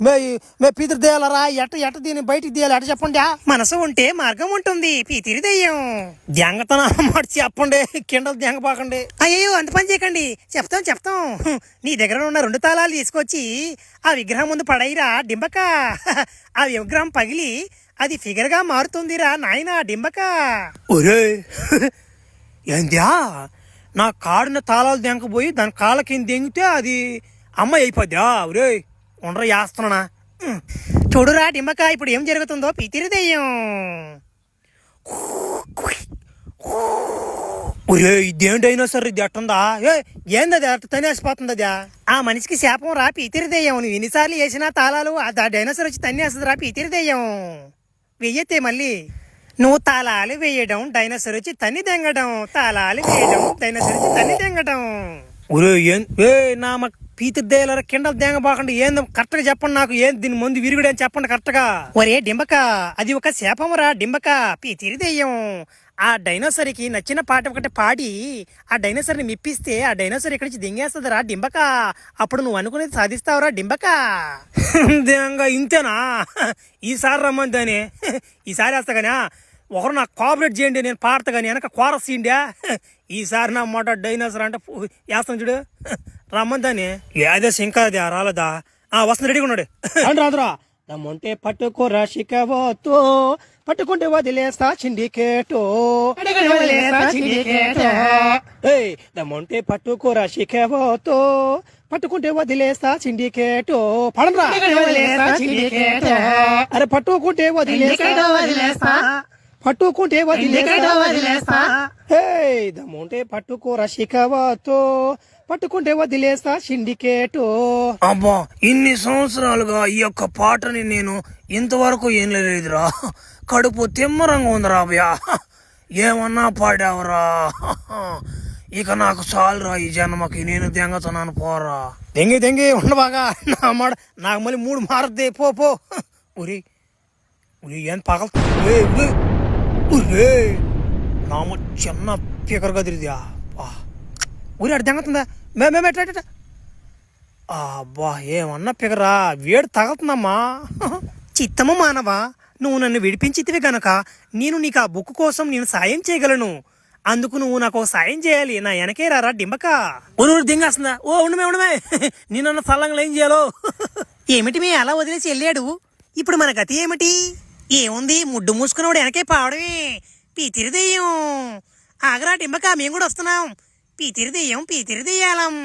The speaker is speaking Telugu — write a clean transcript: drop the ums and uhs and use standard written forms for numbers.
మే పీతిరి దెయ్యాలరా ఎట్ట దీన్ని బయటికి తీయాలి ఎట్ట చెప్పండి. మనసు ఉంటే మార్గం ఉంటుంది పీతిరి దెయ్యం. దెంగతన మాట చెప్పండి, కిండలు దెంగపాకండి. అయ్యో అంత పని చేయకండి, చెప్తాం. నీ దగ్గర ఉన్న 2 తాళాలు తీసుకొచ్చి ఆ విగ్రహం ముందు పడైరా డింబక. ఆ విగ్రహం పగిలి అది ఫిగర్ గా మారుతుందిరా నాయనా డింబక. ఒరే ఏంద్యా, నా కాడిన తాళాలు దెంకపోయి దాని కాళ్ళ కింద దెంగితే అది అమ్మాయి అయిపోద్దా? ఒరే ఉండరా చేస్తున్నా చూడురా డింబక, ఇప్పుడు ఏం జరుగుతుందో పీతిరి దెయ్యం. ఒరే ఇదేంటైనా సరే ఇది అట్టుందా? ఏందది అట్ట తనేసిపోతుంది అదా? ఆ మనిషికి శాపం రా పీతిరి దెయ్యం. నువ్వు ఎన్నిసార్లు వేసినా తాళాలు ఆ డైనోసర్ వచ్చి తన్నేస్తుంది రా పీతిరి దెయ్యం. వెయ్యతే మళ్ళీ నువ్వు తాళాలు వేయడం డైనోసర్ వచ్చి తన్ని తెంగడం, తాళాలు వేయడం డైనోసర్ వచ్చి తన్ని తెంగడం. ఒరే నా పీతిరి దెయ్యాల కిండలు దెంగబాకండి. ఏందో కరెక్ట్ గా చెప్పండి నాకు, ఏం దీని ముందు విరుగుడు అని చెప్పండి కరెక్ట్ గా. ఒరే డింబక, అది ఒక శాపం రా డింబక, పీతిరి దెయ్యం. ఆ డైనోసర్కి నచ్చిన పాట ఒకటి పాడి ఆ డైనోసర్ని మిప్పిస్తే ఆ డైనోసర్ ఇక్కడి నుంచి దింగేస్తుందిరా డింబక. అప్పుడు నువ్వు అనుకునేది సాధిస్తావురా డింబక. దెంగ ఇంతేనా? ఈసారి రమ్మందానే, ఈసారి వేస్తా కానీ ఒకరు నాకు కోఆపరేట్ చేయండి, నేను పాడతా కానీ వెనక కోరస్ ఇండియా. ఈసారి నా మాట డైనోసర్ అంటే వేస్తాను చూడు, రమ్మందానే. ఏదే ఇంకా అదే రాలేదా? వస్తుంది, రెడీగా ఉన్నాడు. రాదురా దమ్ముంటే పట్టుకోరా శిఖవతో, పట్టుకుంటే వదిలేస్తా సిండికేటో. దమ్ముంటే పట్టుకోరా శిఖవతో, పట్టుకుంటే వదిలేస్తా సిండికేటో. పడరా అరే పట్టుకుంటే వదిలేస్తా, పట్టుకుంటే వదిలేస్తా. దమ్ముంటే పట్టుకోరా శిఖవతో, పట్టుకుంటే వదిలేస్తా సిండికేటో. అబ్బా, ఇన్ని సంవత్సరాలుగా ఈ యొక్క పాటని నేను ఇంతవరకు ఏం లేదురా. కడుపు తిమ్మరంగా ఉందిరా అభ్యా, ఏమన్నా పాడావరా. ఇక నాకు చాలురా ఈ జన్మకి, నేను దెంగతున్నాను పోరా. దెంగి ఉండబాగా నా మాట, నాకు మళ్ళీ 3 మారద్దే పో. ఉరి ఏం పగల నామ చిన్న పీకర్ గదిరిదా. ఊరి అడు దెంగతుందా? మేమేట అబ్బా, ఏమన్నా పిగరా, వేడి తగలుతుందమ్మా. చిత్తము మానవా, నువ్వు నన్ను విడిపించితివి గనక నేను నీకు ఆ బుక్ కోసం నేను సాయం చేయగలను. అందుకు నువ్వు నాకు సాయం చేయాలి. నా వెనకే రారా డింబక. ఊరు దింగేస్తుందా? ఉండమే నేనన్న సల్లంగా ఏం చేయాలో. ఏమిటి మీ అలా వదిలేసి వెళ్ళాడు? ఇప్పుడు మన గతి ఏమిటి? ఏముంది, ముడ్డు మూసుకున్నవాడు వెనకే పావడమే. పీతిరి దెయ్యం. ఆగరా డింబక, మేము కూడా వస్తున్నాం. పీతిరి దెయ్యం పీతిరి దెయ్యాలం.